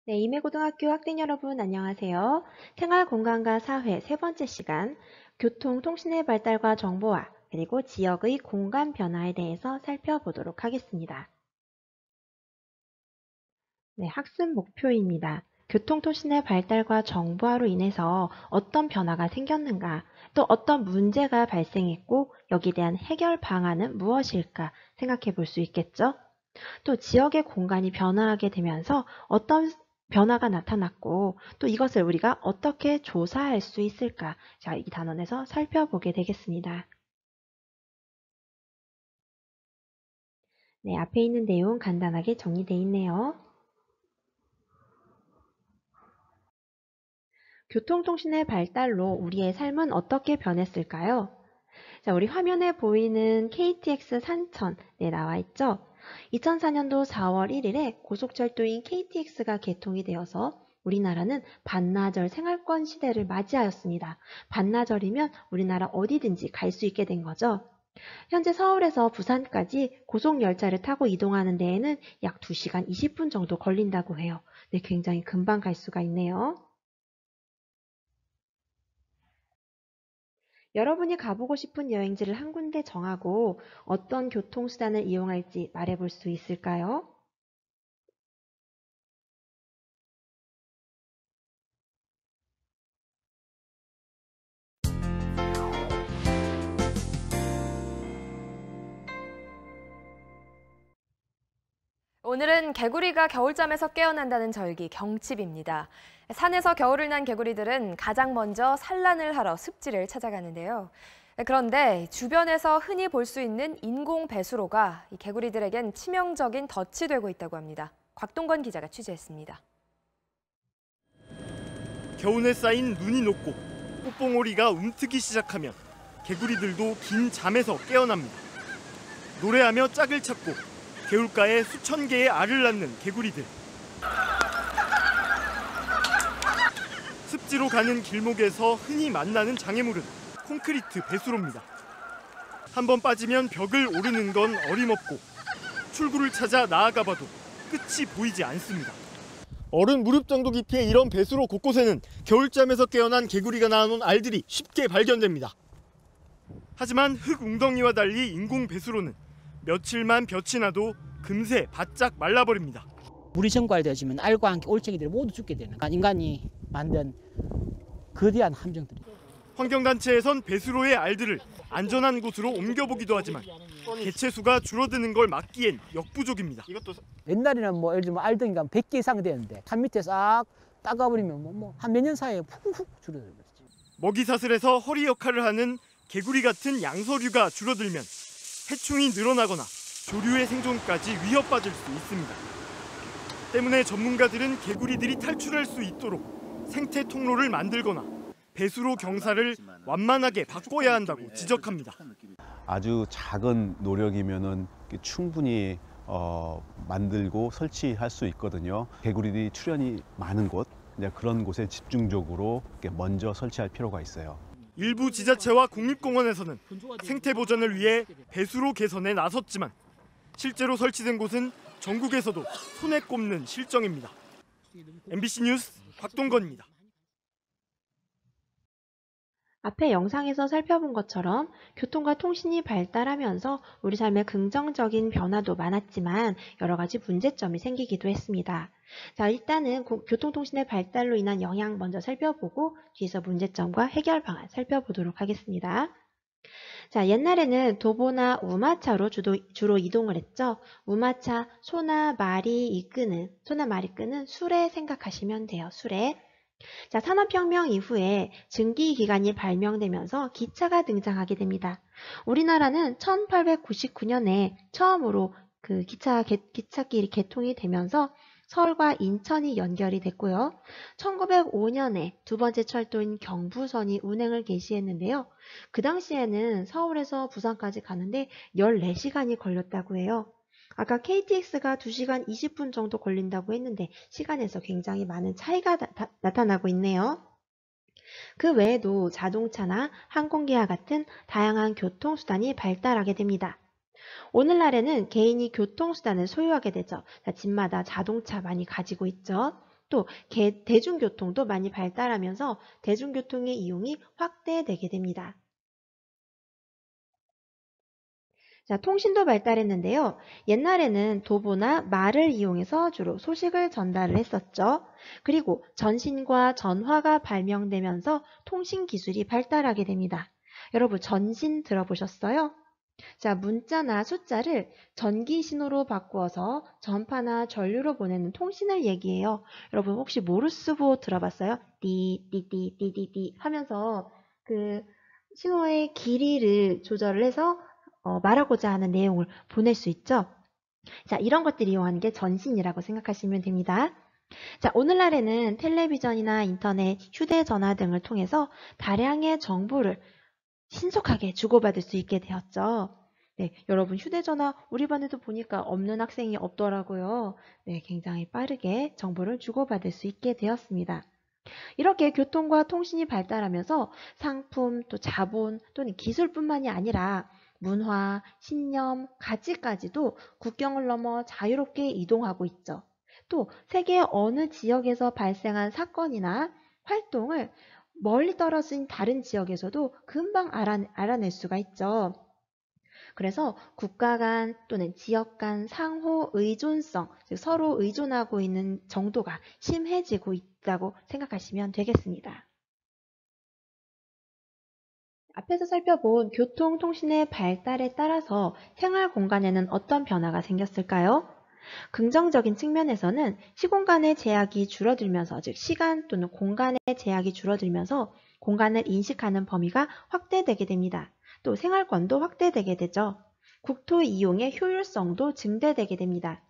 네, 임해고등학교 학생 여러분 안녕하세요. 생활공간과 사회 세 번째 시간, 교통, 통신의 발달과 정보화, 그리고 지역의 공간 변화에 대해서 살펴보도록 하겠습니다. 네, 학습 목표입니다. 교통통신의 발달과 정보화로 인해서 어떤 변화가 생겼는가, 또 어떤 문제가 발생했고 여기에 대한 해결 방안은 무엇일까 생각해 볼 수 있겠죠? 또 지역의 공간이 변화하게 되면서 어떤 변화가 나타났고 또 이것을 우리가 어떻게 조사할 수 있을까? 자, 이 단원에서 살펴보게 되겠습니다. 네, 앞에 있는 내용 간단하게 정리되어 있네요. 교통통신의 발달로 우리의 삶은 어떻게 변했을까요? 자, 우리 화면에 보이는 KTX 산천, 네, 나와 있죠? 2004년도 4월 1일에 고속철도인 KTX가 개통이 되어서 우리나라는 반나절 생활권 시대를 맞이하였습니다. 반나절이면 우리나라 어디든지 갈 수 있게 된 거죠. 현재 서울에서 부산까지 고속열차를 타고 이동하는 데에는 약 2시간 20분 정도 걸린다고 해요. 네, 굉장히 금방 갈 수가 있네요. 여러분이 가보고 싶은 여행지를 한 군데 정하고 어떤 교통수단을 이용할지 말해볼 수 있을까요? 오늘은 개구리가 겨울잠에서 깨어난다는 절기 경칩입니다. 산에서 겨울을 난 개구리들은 가장 먼저 산란을 하러 습지를 찾아가는데요. 그런데 주변에서 흔히 볼 수 있는 인공 배수로가 이 개구리들에겐 치명적인 덫이 되고 있다고 합니다. 곽동건 기자가 취재했습니다. 겨우내 쌓인 눈이 녹고 꽃봉오리가 움트기 시작하면 개구리들도 긴 잠에서 깨어납니다. 노래하며 짝을 찾고 개울가에 수천 개의 알을 낳는 개구리들. 습지로 가는 길목에서 흔히 만나는 장애물은 콘크리트 배수로입니다. 한번 빠지면 벽을 오르는 건 어림없고 출구를 찾아 나아가봐도 끝이 보이지 않습니다. 어른 무릎 정도 깊이의 이런 배수로 곳곳에는 겨울잠에서 깨어난 개구리가 낳아놓은 알들이 쉽게 발견됩니다. 하지만 흙 웅덩이와 달리 인공 배수로는 며칠만 볕이 나도 금세 바짝 말라버립니다. 물이 증발되어지면 알과 함께 올챙이들이 모두 죽게 되는 인간이 만든 거대한 함정들이. 환경단체에선 배수로의 알들을 안전한 곳으로 옮겨보기도 하지만 개체수가 줄어드는 걸 막기엔 역부족입니다. 옛날에는 뭐 예를 들면 알덩이가 100개 이상 되는데 산 밑에 싹 따가버리면 한 몇 년 사이에 훅훅 줄어들었지. 먹이사슬에서 허리 역할을 하는 개구리 같은 양서류가 줄어들면 해충이 늘어나거나 조류의 생존까지 위협받을 수 있습니다. 때문에 전문가들은 개구리들이 탈출할 수 있도록 생태 통로를 만들거나 배수로 경사를 완만하게 바꿔야 한다고 지적합니다. 아주 작은 노력이면은 충분히 만들고 설치할 수 있거든요. 개구리들이 출현이 많은 곳, 그런 곳에 집중적으로 먼저 설치할 필요가 있어요. 일부 지자체와 국립공원에서는 생태 보전을 위해 배수로 개선에 나섰지만 실제로 설치된 곳은 전국에서도 손에 꼽는 실정입니다. MBC 뉴스 곽동건입니다. 앞에 영상에서 살펴본 것처럼 교통과 통신이 발달하면서 우리 삶에 긍정적인 변화도 많았지만 여러 가지 문제점이 생기기도 했습니다. 자, 일단은 교통통신의 발달로 인한 영향 먼저 살펴보고 뒤에서 문제점과 해결 방안 살펴보도록 하겠습니다. 자, 옛날에는 도보나 우마차로 주로 이동을 했죠. 우마차, 소나 말이 끄는 수레 생각하시면 돼요. 수레. 자, 산업혁명 이후에 증기기관이 발명되면서 기차가 등장하게 됩니다. 우리나라는 1899년에 처음으로 그 기찻길이 개통이 되면서 서울과 인천이 연결이 됐고요. 1905년에 두 번째 철도인 경부선이 운행을 개시했는데요. 그 당시에는 서울에서 부산까지 가는데 14시간이 걸렸다고 해요. 아까 KTX가 2시간 20분 정도 걸린다고 했는데 시간에서 굉장히 많은 차이가 나타나고 있네요. 그 외에도 자동차나 항공기와 같은 다양한 교통수단이 발달하게 됩니다. 오늘날에는 개인이 교통수단을 소유하게 되죠. 집마다 자동차 많이 가지고 있죠. 또 대중교통도 많이 발달하면서 대중교통의 이용이 확대되게 됩니다. 자, 통신도 발달했는데요. 옛날에는 도보나 말을 이용해서 주로 소식을 전달을 했었죠. 그리고 전신과 전화가 발명되면서 통신 기술이 발달하게 됩니다. 여러분, 전신 들어보셨어요? 자, 문자나 숫자를 전기 신호로 바꾸어서 전파나 전류로 보내는 통신을 얘기해요. 여러분, 혹시 모르스보 들어봤어요? 띠띠띠띠띠띠 하면서 그 신호의 길이를 조절을 해서 말하고자 하는 내용을 보낼 수 있죠. 자, 이런 것들 이용하는 게 전신이라고 생각하시면 됩니다. 자, 오늘날에는 텔레비전이나 인터넷, 휴대전화 등을 통해서 다량의 정보를 신속하게 주고받을 수 있게 되었죠. 네, 여러분 휴대전화 우리 반에도 보니까 없는 학생이 없더라고요. 네, 굉장히 빠르게 정보를 주고받을 수 있게 되었습니다. 이렇게 교통과 통신이 발달하면서 상품, 또 자본, 또는 기술뿐만이 아니라 문화, 신념, 가치까지도 국경을 넘어 자유롭게 이동하고 있죠. 또 세계 어느 지역에서 발생한 사건이나 활동을 멀리 떨어진 다른 지역에서도 금방 알아낼 수가 있죠. 그래서 국가 간 또는 지역 간 상호 의존성, 즉 서로 의존하고 있는 정도가 심해지고 있다고 생각하시면 되겠습니다. 앞에서 살펴본 교통, 통신의 발달에 따라서 생활 공간에는 어떤 변화가 생겼을까요? 긍정적인 측면에서는 시공간의 제약이 줄어들면서, 즉 시간 또는 공간의 제약이 줄어들면서 공간을 인식하는 범위가 확대되게 됩니다. 또 생활권도 확대되게 되죠. 국토 이용의 효율성도 증대되게 됩니다.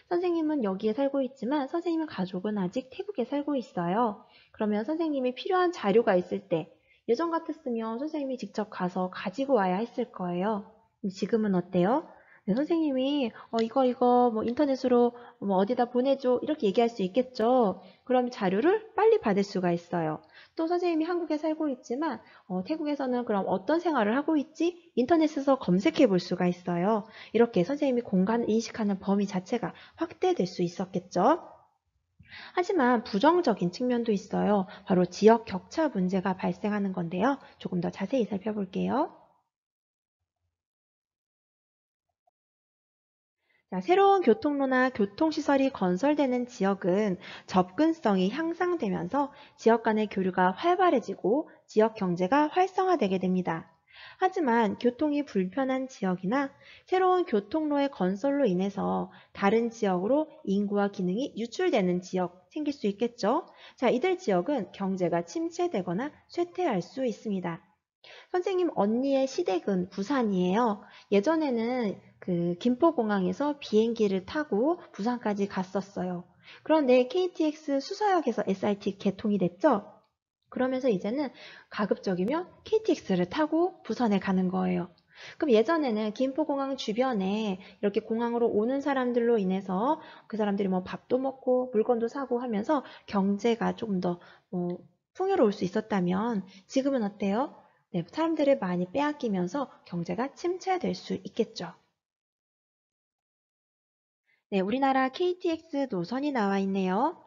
선생님은 여기에 살고 있지만 선생님의 가족은 아직 태국에 살고 있어요. 그러면 선생님이 필요한 자료가 있을 때 예전 같았으면 선생님이 직접 가서 가지고 와야 했을 거예요. 지금은 어때요? 네, 선생님이 이거 뭐 인터넷으로 뭐 어디다 보내줘 이렇게 얘기할 수 있겠죠. 그럼 자료를 빨리 받을 수가 있어요. 또 선생님이 한국에 살고 있지만 태국에서는 그럼 어떤 생활을 하고 있지? 인터넷에서 검색해 볼 수가 있어요. 이렇게 선생님이 공간을 인식하는 범위 자체가 확대될 수 있었겠죠. 하지만 부정적인 측면도 있어요. 바로 지역 격차 문제가 발생하는 건데요. 조금 더 자세히 살펴볼게요. 자, 새로운 교통로나 교통시설이 건설되는 지역은 접근성이 향상되면서 지역 간의 교류가 활발해지고 지역 경제가 활성화되게 됩니다. 하지만 교통이 불편한 지역이나 새로운 교통로의 건설로 인해서 다른 지역으로 인구와 기능이 유출되는 지역 생길 수 있겠죠. 자, 이들 지역은 경제가 침체되거나 쇠퇴할 수 있습니다. 선생님 언니의 시댁은 부산이에요. 예전에는 그 김포공항에서 비행기를 타고 부산까지 갔었어요. 그런데 KTX 수서역에서 SRT 개통이 됐죠? 그러면서 이제는 가급적이면 KTX를 타고 부산에 가는 거예요. 그럼 예전에는 김포공항 주변에 이렇게 공항으로 오는 사람들로 인해서 그 사람들이 뭐 밥도 먹고 물건도 사고 하면서 경제가 조금 더 풍요로울 수 있었다면 지금은 어때요? 네, 사람들을 많이 빼앗기면서 경제가 침체될 수 있겠죠. 네, 우리나라 KTX 노선이 나와 있네요.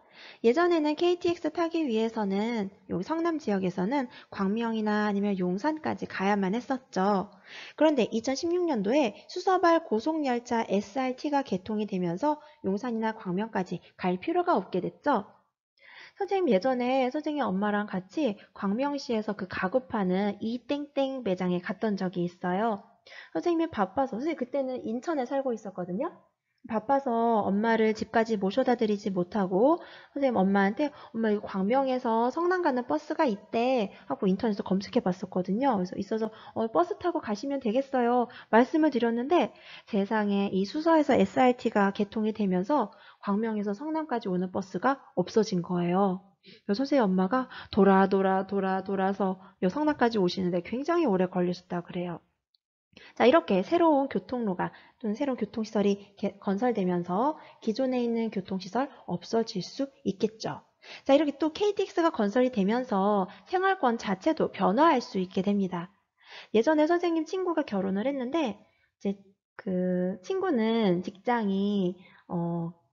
예전에는 KTX 타기 위해서는 여기 성남 지역에서는 광명이나 아니면 용산까지 가야만 했었죠. 그런데 2016년도에 수서발 고속열차 SRT가 개통이 되면서 용산이나 광명까지 갈 필요가 없게 됐죠. 선생님 예전에 선생님 엄마랑 같이 광명시에서 그 가구파는 이땡땡 매장에 갔던 적이 있어요. 선생님이 바빠서, 선생님 그때는 인천에 살고 있었거든요. 바빠서 엄마를 집까지 모셔다 드리지 못하고 선생님 엄마한테 엄마 이거 광명에서 성남 가는 버스가 있대 하고 인터넷에서 검색해 봤었거든요. 그래서 있어서 버스 타고 가시면 되겠어요 말씀을 드렸는데 세상에 이 수서에서 SRT가 개통이 되면서 광명에서 성남까지 오는 버스가 없어진 거예요. 선생님 엄마가 돌아서 성남까지 오시는데 굉장히 오래 걸리셨다고 그래요. 자, 이렇게 새로운 교통로가 또는 새로운 교통시설이 건설되면서 기존에 있는 교통시설 없어질 수 있겠죠. 자, 이렇게 또 KTX가 건설이 되면서 생활권 자체도 변화할 수 있게 됩니다. 예전에 선생님 친구가 결혼을 했는데 이제 그 친구는 직장이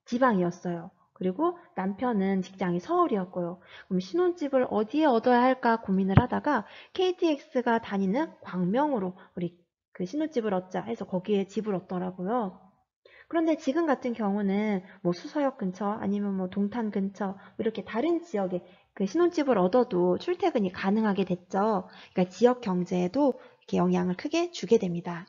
지방이었어요. 그리고 남편은 직장이 서울이었고요. 그럼 신혼집을 어디에 얻어야 할까 고민을 하다가 KTX가 다니는 광명으로 우리 그 신혼집을 얻자 해서 거기에 집을 얻더라고요. 그런데 지금 같은 경우는 뭐 수서역 근처 아니면 뭐 동탄 근처 뭐 이렇게 다른 지역에 그 신혼집을 얻어도 출퇴근이 가능하게 됐죠. 그러니까 지역 경제에도 이렇게 영향을 크게 주게 됩니다.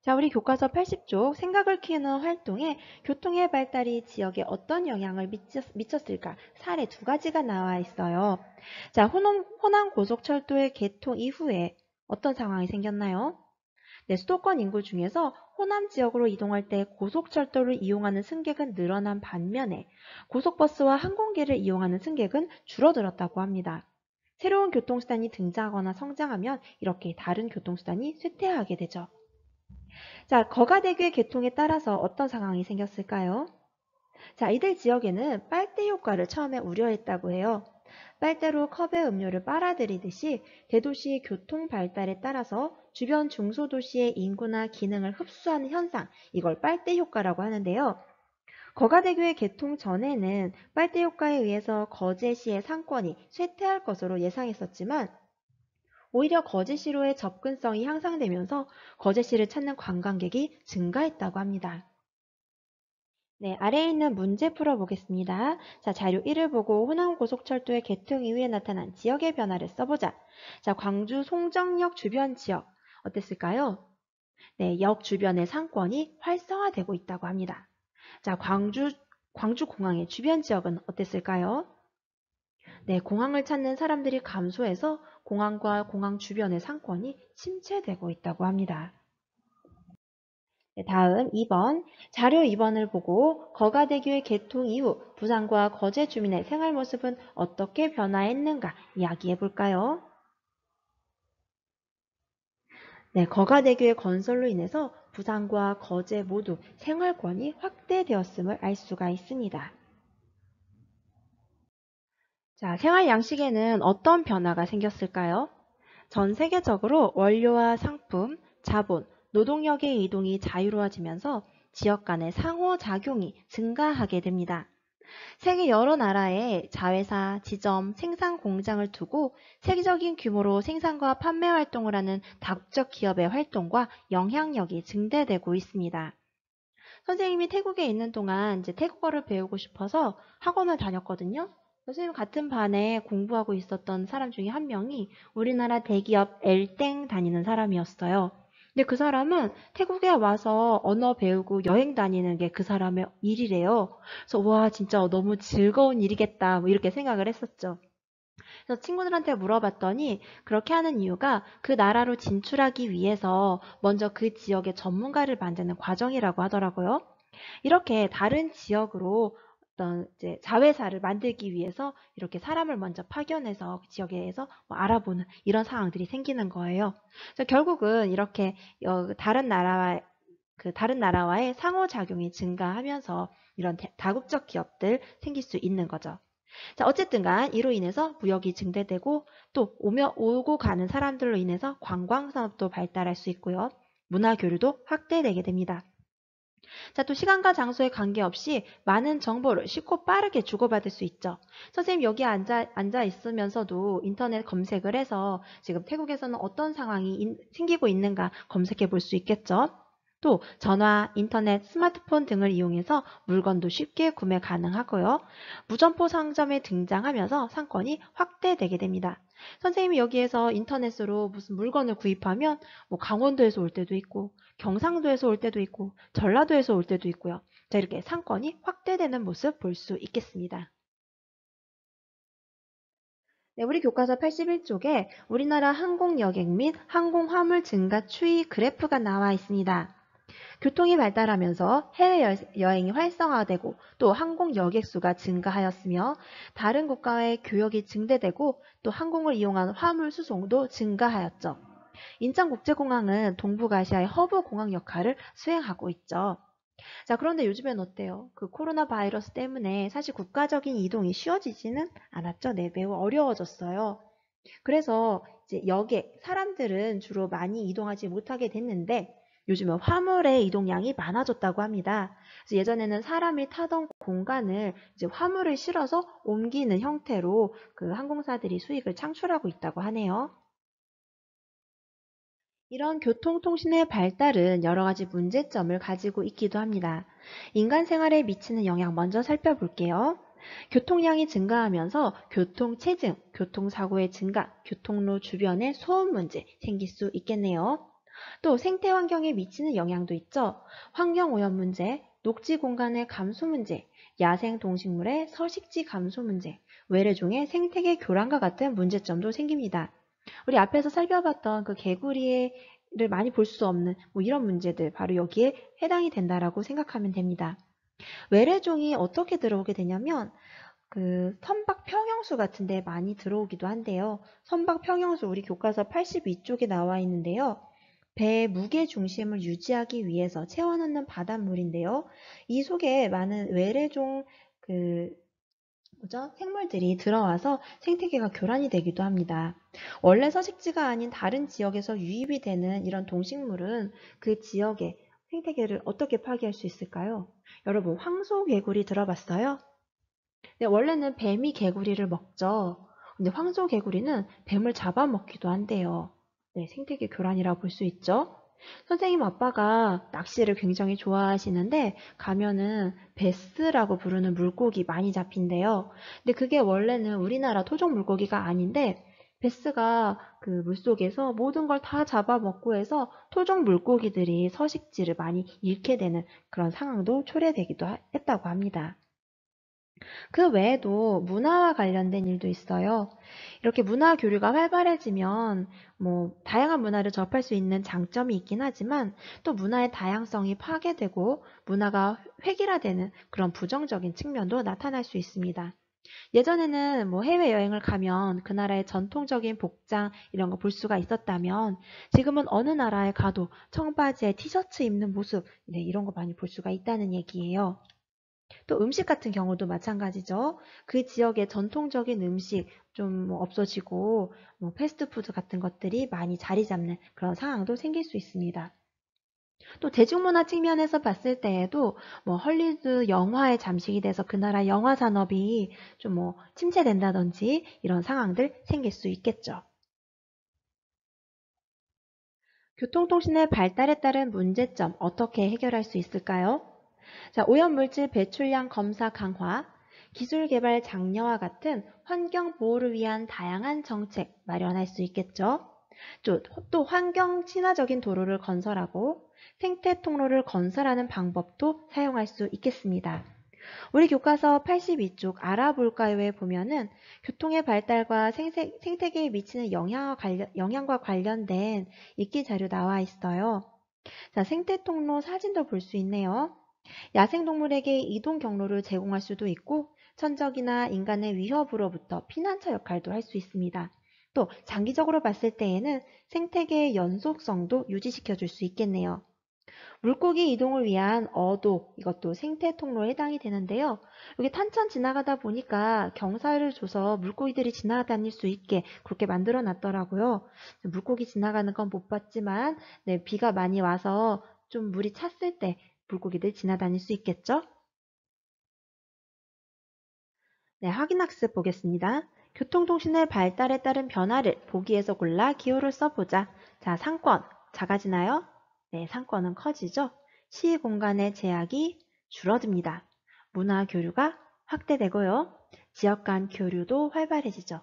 자, 우리 교과서 80쪽 생각을 키우는 활동에 교통의 발달이 지역에 어떤 영향을 미쳤을까? 사례 두 가지가 나와 있어요. 자, 호남 고속철도의 개통 이후에 어떤 상황이 생겼나요? 네, 수도권 인구 중에서 호남 지역으로 이동할 때 고속철도를 이용하는 승객은 늘어난 반면에 고속버스와 항공기를 이용하는 승객은 줄어들었다고 합니다. 새로운 교통수단이 등장하거나 성장하면 이렇게 다른 교통수단이 쇠퇴하게 되죠. 자, 거가대교의 개통에 따라서 어떤 상황이 생겼을까요? 자, 이들 지역에는 빨대 효과를 처음에 우려했다고 해요. 빨대로 컵에 음료를 빨아들이듯이 대도시 교통 발달에 따라서 주변 중소도시의 인구나 기능을 흡수하는 현상, 이걸 빨대 효과라고 하는데요. 거가대교의 개통 전에는 빨대 효과에 의해서 거제시의 상권이 쇠퇴할 것으로 예상했었지만 오히려 거제시로의 접근성이 향상되면서 거제시를 찾는 관광객이 증가했다고 합니다. 네, 아래에 있는 문제 풀어보겠습니다. 자, 자료 1을 보고 호남고속철도의 개통 이후에 나타난 지역의 변화를 써보자. 자, 광주 송정역 주변 지역 어땠을까요? 네, 역 주변의 상권이 활성화되고 있다고 합니다. 자, 광주 공항의 주변 지역은 어땠을까요? 네, 공항을 찾는 사람들이 감소해서 공항과 공항 주변의 상권이 침체되고 있다고 합니다. 네, 다음 2번. 자료 2번을 보고 거가대교의 개통 이후 부산과 거제 주민의 생활 모습은 어떻게 변화했는가 이야기해 볼까요? 네, 거가대교의 건설로 인해서 부산과 거제 모두 생활권이 확대되었음을 알 수가 있습니다. 자, 생활 양식에는 어떤 변화가 생겼을까요? 전 세계적으로 원료와 상품, 자본, 노동력의 이동이 자유로워지면서 지역 간의 상호작용이 증가하게 됩니다. 세계 여러 나라에 자회사, 지점, 생산 공장을 두고 세계적인 규모로 생산과 판매 활동을 하는 다국적 기업의 활동과 영향력이 증대되고 있습니다. 선생님이 태국에 있는 동안 이제 태국어를 배우고 싶어서 학원을 다녔거든요. 선생님 같은 반에 공부하고 있었던 사람 중에 한 명이 우리나라 대기업 엘땡 다니는 사람이었어요. 근데 그 사람은 태국에 와서 언어 배우고 여행 다니는 게 그 사람의 일이래요. 그래서 와 진짜 너무 즐거운 일이겠다 뭐 이렇게 생각을 했었죠. 그래서 친구들한테 물어봤더니 그렇게 하는 이유가 그 나라로 진출하기 위해서 먼저 그 지역의 전문가를 만드는 과정이라고 하더라고요. 이렇게 다른 지역으로 어떤 이제 자회사를 만들기 위해서 이렇게 사람을 먼저 파견해서 그 지역에서 뭐 알아보는 이런 상황들이 생기는 거예요. 그래서 결국은 이렇게 다른 나라와의 상호작용이 증가하면서 이런 다국적 기업들 생길 수 있는 거죠. 자, 어쨌든 간 이로 인해서 무역이 증대되고 또 오고 가는 사람들로 인해서 관광산업도 발달할 수 있고요. 문화 교류도 확대되게 됩니다. 자, 또 시간과 장소에 관계없이 많은 정보를 쉽고 빠르게 주고받을 수 있죠. 선생님 여기 앉아 있으면서도 인터넷 검색을 해서 지금 태국에서는 어떤 상황이 생기고 있는가 검색해 볼 수 있겠죠. 또 전화, 인터넷, 스마트폰 등을 이용해서 물건도 쉽게 구매 가능하고요. 무점포 상점에 등장하면서 상권이 확대되게 됩니다. 선생님이 여기에서 인터넷으로 무슨 물건을 구입하면 뭐 강원도에서 올 때도 있고 경상도에서 올 때도 있고 전라도에서 올 때도 있고요. 자, 이렇게 상권이 확대되는 모습 볼 수 있겠습니다. 네, 우리 교과서 81쪽에 우리나라 항공 여객 및 항공 화물 증가 추이 그래프가 나와 있습니다. 교통이 발달하면서 해외여행이 활성화되고 또 항공 여객 수가 증가하였으며 다른 국가의 교역이 증대되고 또 항공을 이용한 화물 수송도 증가하였죠. 인천국제공항은 동북아시아의 허브 공항 역할을 수행하고 있죠. 자, 그런데 요즘엔 어때요? 그 코로나 바이러스 때문에 사실 국가적인 이동이 쉬워지지는 않았죠. 네, 매우 어려워졌어요. 그래서 이제 사람들은 주로 많이 이동하지 못하게 됐는데 요즘은 화물의 이동량이 많아졌다고 합니다. 그래서 예전에는 사람이 타던 공간을 이제 화물을 실어서 옮기는 형태로 그 항공사들이 수익을 창출하고 있다고 하네요. 이런 교통통신의 발달은 여러 가지 문제점을 가지고 있기도 합니다. 인간 생활에 미치는 영향 먼저 살펴볼게요. 교통량이 증가하면서 교통체증, 교통사고의 증가, 교통로 주변에 소음 문제 생길 수 있겠네요. 또 생태 환경에 미치는 영향도 있죠. 환경오염 문제, 녹지 공간의 감소 문제, 야생 동식물의 서식지 감소 문제, 외래종의 생태계 교란과 같은 문제점도 생깁니다. 우리 앞에서 살펴봤던 그 개구리를 많이 볼 수 없는 뭐 이런 문제들 바로 여기에 해당이 된다라고 생각하면 됩니다. 외래종이 어떻게 들어오게 되냐면 그 선박 평형수 같은 데 많이 들어오기도 한데요. 선박 평형수 우리 교과서 82쪽에 나와 있는데요. 배의 무게 중심을 유지하기 위해서 채워넣는 바닷물인데요. 이 속에 많은 외래종 생물들이 들어와서 생태계가 교란이 되기도 합니다. 원래 서식지가 아닌 다른 지역에서 유입이 되는 이런 동식물은 그 지역의 생태계를 어떻게 파괴할 수 있을까요? 여러분, 황소개구리 들어봤어요? 네, 원래는 뱀이 개구리를 먹죠. 근데 황소개구리는 뱀을 잡아먹기도 한대요. 네, 생태계 교란이라고 볼 수 있죠. 선생님 아빠가 낚시를 굉장히 좋아하시는데 가면은 베스라고 부르는 물고기 많이 잡힌대요. 근데 그게 원래는 우리나라 토종 물고기가 아닌데 베스가 그 물속에서 모든 걸 다 잡아먹고 해서 토종 물고기들이 서식지를 많이 잃게 되는 그런 상황도 초래되기도 했다고 합니다. 그 외에도 문화와 관련된 일도 있어요. 이렇게 문화 교류가 활발해지면 뭐 다양한 문화를 접할 수 있는 장점이 있긴 하지만 또 문화의 다양성이 파괴되고 문화가 획일화되는 그런 부정적인 측면도 나타날 수 있습니다. 예전에는 뭐 해외여행을 가면 그 나라의 전통적인 복장 이런 거 볼 수가 있었다면 지금은 어느 나라에 가도 청바지에 티셔츠 입는 모습 네, 이런 거 많이 볼 수가 있다는 얘기예요. 또 음식 같은 경우도 마찬가지죠. 그 지역의 전통적인 음식 좀 없어지고 뭐 패스트푸드 같은 것들이 많이 자리 잡는 그런 상황도 생길 수 있습니다. 또 대중문화 측면에서 봤을 때에도 뭐 헐리우드 영화에 잠식이 돼서 그 나라 영화 산업이 좀 뭐 침체된다든지 이런 상황들 생길 수 있겠죠. 교통통신의 발달에 따른 문제점 어떻게 해결할 수 있을까요? 자, 오염물질 배출량 검사 강화, 기술 개발 장려와 같은 환경 보호를 위한 다양한 정책 마련할 수 있겠죠. 또 환경 친화적인 도로를 건설하고 생태 통로를 건설하는 방법도 사용할 수 있겠습니다. 우리 교과서 82쪽 알아볼까요에 보면은 교통의 발달과 생태계에 미치는 영향과 관련된 읽기 자료 나와 있어요. 자, 생태 통로 사진도 볼 수 있네요. 야생동물에게 이동 경로를 제공할 수도 있고 천적이나 인간의 위협으로부터 피난처 역할도 할 수 있습니다. 또 장기적으로 봤을 때에는 생태계의 연속성도 유지시켜 줄 수 있겠네요. 물고기 이동을 위한 어도, 이것도 생태 통로에 해당이 되는데요. 여기 탄천 지나가다 보니까 경사를 줘서 물고기들이 지나다닐 수 있게 그렇게 만들어 놨더라고요. 물고기 지나가는 건 못 봤지만 네, 비가 많이 와서 좀 물이 찼을 때 물고기들 지나다닐 수 있겠죠? 네, 확인학습 보겠습니다. 교통통신의 발달에 따른 변화를 보기에서 골라 기호를 써보자. 자, 상권 작아지나요? 네, 상권은 커지죠? 시 공간의 제약이 줄어듭니다. 문화 교류가 확대되고요. 지역 간 교류도 활발해지죠.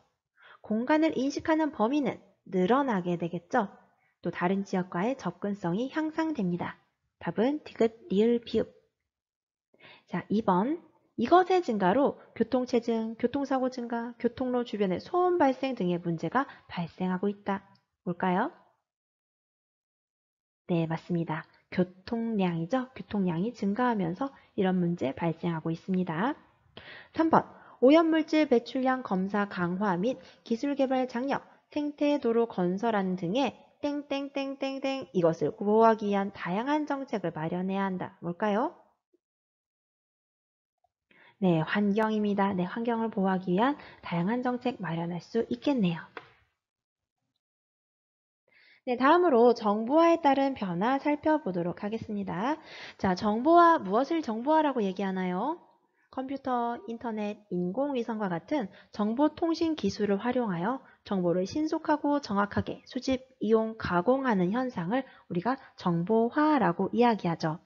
공간을 인식하는 범위는 늘어나게 되겠죠? 또 다른 지역과의 접근성이 향상됩니다. 답은 디귿, 리을, 비읍. 자, 2번. 이것의 증가로 교통체증, 교통사고 증가, 교통로 주변의 소음 발생 등의 문제가 발생하고 있다. 뭘까요? 네, 맞습니다. 교통량이죠. 교통량이 증가하면서 이런 문제 발생하고 있습니다. 3번. 오염물질 배출량 검사 강화 및 기술개발 장려, 생태도로 건설하는 등의 땡땡땡땡땡 이것을 보호하기 위한 다양한 정책을 마련해야 한다. 뭘까요? 네, 환경입니다. 네, 환경을 보호하기 위한 다양한 정책 마련할 수 있겠네요. 네, 다음으로 정보화에 따른 변화 살펴보도록 하겠습니다. 자, 정보화, 무엇을 정보화라고 얘기하나요? 컴퓨터, 인터넷, 인공위성과 같은 정보통신 기술을 활용하여 정보를 신속하고 정확하게 수집, 이용, 가공하는 현상을 우리가 정보화라고 이야기하죠.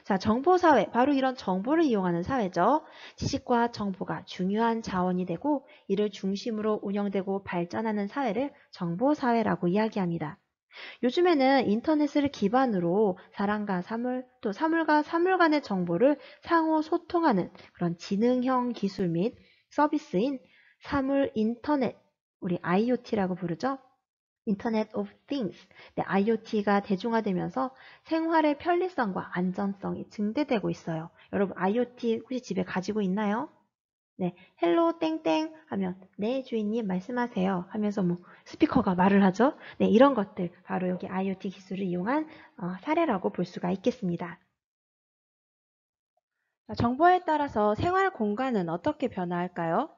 자, 정보사회, 바로 이런 정보를 이용하는 사회죠. 지식과 정보가 중요한 자원이 되고 이를 중심으로 운영되고 발전하는 사회를 정보사회라고 이야기합니다. 요즘에는 인터넷을 기반으로 사람과 사물, 또 사물과 사물 간의 정보를 상호 소통하는 그런 지능형 기술 및 서비스인 사물 인터넷, 우리 IoT라고 부르죠. 인터넷 오브 띵스, IoT가 대중화되면서 생활의 편리성과 안전성이 증대되고 있어요. 여러분 IoT 혹시 집에 가지고 있나요? 네, 헬로 땡땡 하면 네 주인님 말씀하세요 하면서 뭐 스피커가 말을 하죠. 네, 이런 것들 바로 여기 IoT 기술을 이용한 사례라고 볼 수가 있겠습니다. 자, 정보에 따라서 생활 공간은 어떻게 변화할까요?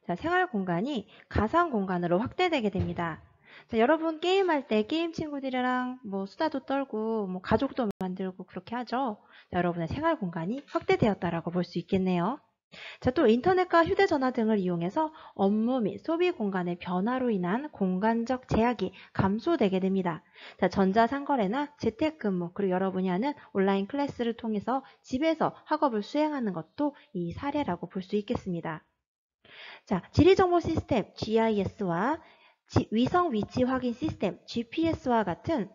자, 생활 공간이 가상 공간으로 확대되게 됩니다. 자, 여러분 게임할 때 게임 친구들이랑 뭐 수다도 떨고 뭐 가족도 만들고 그렇게 하죠. 자, 여러분의 생활 공간이 확대되었다라고 볼 수 있겠네요. 자, 또 인터넷과 휴대전화 등을 이용해서 업무 및 소비 공간의 변화로 인한 공간적 제약이 감소되게 됩니다. 자, 전자상거래나 재택근무, 그리고 여러분이 하는 온라인 클래스를 통해서 집에서 학업을 수행하는 것도 이 사례라고 볼 수 있겠습니다. 자, 지리정보 시스템 GIS와 위성 위치 확인 시스템 GPS와 같은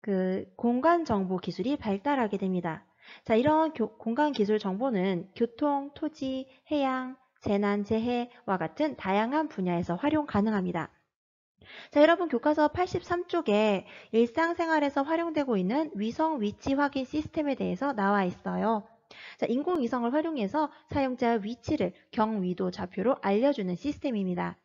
그 공간 정보 기술이 발달하게 됩니다. 자, 이런 공간 기술 정보는 교통, 토지, 해양, 재난, 재해와 같은 다양한 분야에서 활용 가능합니다. 자, 여러분 교과서 83쪽에 일상생활에서 활용되고 있는 위성 위치 확인 시스템에 대해서 나와 있어요. 자, 인공위성을 활용해서 사용자 위치를 경위도 좌표로 알려주는 시스템입니다.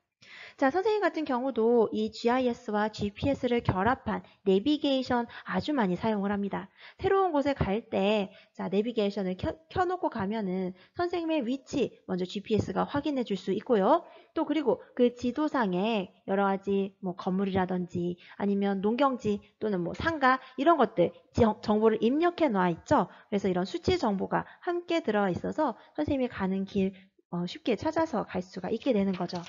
자, 선생님 같은 경우도 이 GIS와 GPS를 결합한 내비게이션 아주 많이 사용을 합니다. 새로운 곳에 갈 때, 자, 내비게이션을 켜놓고 가면은 선생님의 위치 먼저 GPS가 확인해 줄 수 있고요. 또 그리고 그 지도상에 여러 가지 뭐 건물이라든지 아니면 농경지 또는 뭐 상가 이런 것들 정보를 입력해 놔 있죠. 그래서 이런 수치 정보가 함께 들어가 있어서 선생님이 가는 길 쉽게 찾아서 갈 수가 있게 되는 거죠.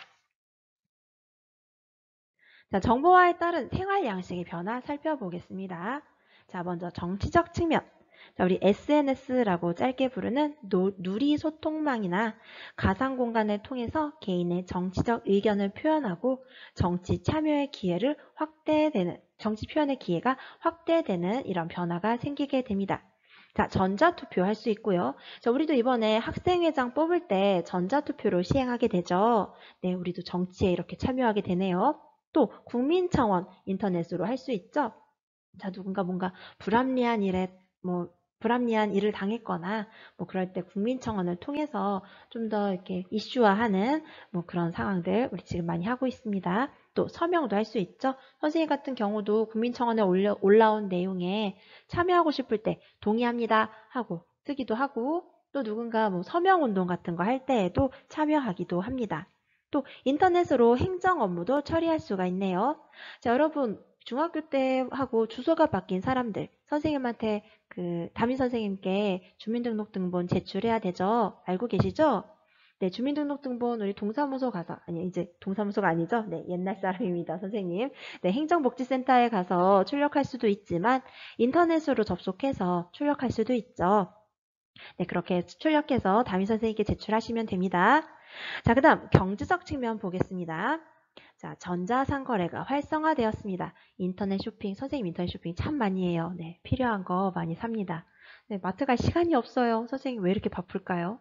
자, 정보화에 따른 생활 양식의 변화 살펴보겠습니다. 자, 먼저 정치적 측면. 자, 우리 SNS라고 짧게 부르는 누리 소통망이나 가상 공간을 통해서 개인의 정치적 의견을 표현하고 정치 참여의 기회를 정치 표현의 기회가 확대되는 이런 변화가 생기게 됩니다. 자, 전자투표 할 수 있고요. 자, 우리도 이번에 학생회장 뽑을 때 전자투표로 시행하게 되죠. 네, 우리도 정치에 이렇게 참여하게 되네요. 또 국민청원 인터넷으로 할 수 있죠. 자, 누군가 뭔가 불합리한 일을 당했거나 뭐 그럴 때 국민청원을 통해서 좀 더 이렇게 이슈화하는 뭐 그런 상황들 우리 지금 많이 하고 있습니다. 또 서명도 할 수 있죠. 선생님 같은 경우도 국민청원에 올라온 내용에 참여하고 싶을 때 동의합니다 하고 쓰기도 하고 또 누군가 뭐 서명운동 같은 거 할 때에도 참여하기도 합니다. 또 인터넷으로 행정 업무도 처리할 수가 있네요. 자, 여러분 중학교 때 하고 주소가 바뀐 사람들 선생님한테 담임 선생님께 주민등록등본 제출해야 되죠. 알고 계시죠? 네, 주민등록등본 우리 동사무소 가서 이제 동사무소가 아니죠. 네, 옛날 사람입니다, 선생님. 네, 행정복지센터에 가서 출력할 수도 있지만 인터넷으로 접속해서 출력할 수도 있죠. 네, 그렇게 출력해서 담임 선생님께 제출하시면 됩니다. 자, 그 다음 경제적 측면 보겠습니다. 자, 전자상거래가 활성화되었습니다. 인터넷 쇼핑, 선생님 인터넷 쇼핑 참 많이 해요. 네, 필요한 거 많이 삽니다. 네, 마트 갈 시간이 없어요. 선생님 왜 이렇게 바쁠까요?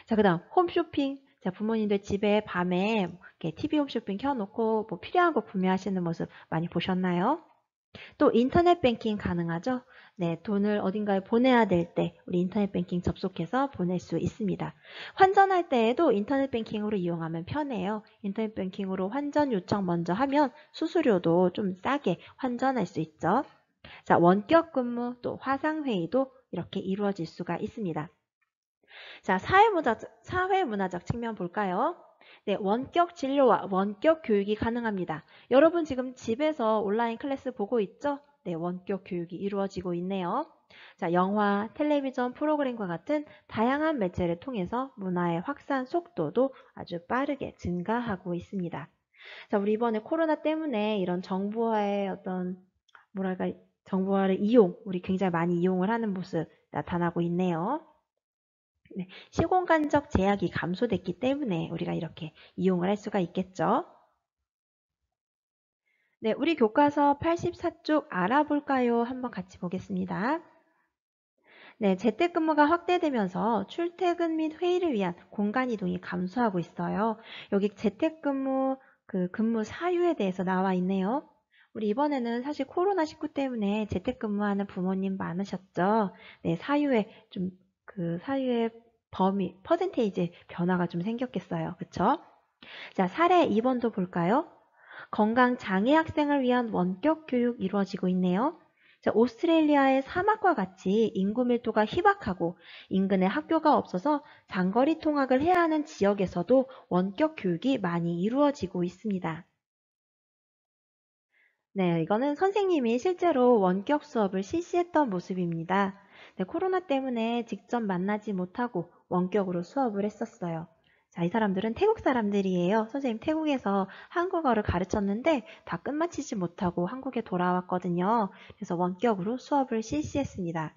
자, 그 다음 홈쇼핑. 자, 부모님들 집에 밤에 이렇게 TV 홈쇼핑 켜놓고 뭐 필요한 거 구매하시는 모습 많이 보셨나요? 또 인터넷 뱅킹 가능하죠? 네, 돈을 어딘가에 보내야 될 때 우리 인터넷 뱅킹 접속해서 보낼 수 있습니다. 환전할 때에도 인터넷 뱅킹으로 이용하면 편해요. 인터넷 뱅킹으로 환전 요청 먼저 하면 수수료도 좀 싸게 환전할 수 있죠. 자, 원격 근무 또 화상 회의도 이렇게 이루어질 수가 있습니다. 자, 사회문화적 측면 볼까요? 네, 원격 진료와 원격 교육이 가능합니다. 여러분 지금 집에서 온라인 클래스 보고 있죠? 네, 원격 교육이 이루어지고 있네요. 자, 영화, 텔레비전 프로그램과 같은 다양한 매체를 통해서 문화의 확산 속도도 아주 빠르게 증가하고 있습니다. 자, 우리 이번에 코로나 때문에 이런 정보화의 어떤 뭐랄까 정보화를 우리 굉장히 많이 이용을 하는 모습 나타나고 있네요. 네, 시공간적 제약이 감소됐기 때문에 우리가 이렇게 이용을 할 수가 있겠죠. 네, 우리 교과서 84쪽 알아볼까요? 한번 같이 보겠습니다. 네, 재택근무가 확대되면서 출퇴근 및 회의를 위한 공간 이동이 감소하고 있어요. 여기 재택근무 근무 사유에 대해서 나와 있네요. 우리 이번에는 사실 코로나19 때문에 재택근무하는 부모님 많으셨죠? 네, 사유의 범위, 퍼센테이지 변화가 좀 생겼겠어요. 그쵸? 자, 사례 2번도 볼까요? 건강장애 학생을 위한 원격 교육 이루어지고 있네요. 자, 오스트레일리아의 사막과 같이 인구 밀도가 희박하고 인근에 학교가 없어서 장거리 통학을 해야 하는 지역에서도 원격 교육이 많이 이루어지고 있습니다. 네, 이거는 선생님이 실제로 원격 수업을 실시했던 모습입니다. 네, 코로나 때문에 직접 만나지 못하고 원격으로 수업을 했었어요. 자, 이 사람들은 태국 사람들이에요. 선생님 태국에서 한국어를 가르쳤는데 다 끝마치지 못하고 한국에 돌아왔거든요. 그래서 원격으로 수업을 실시했습니다.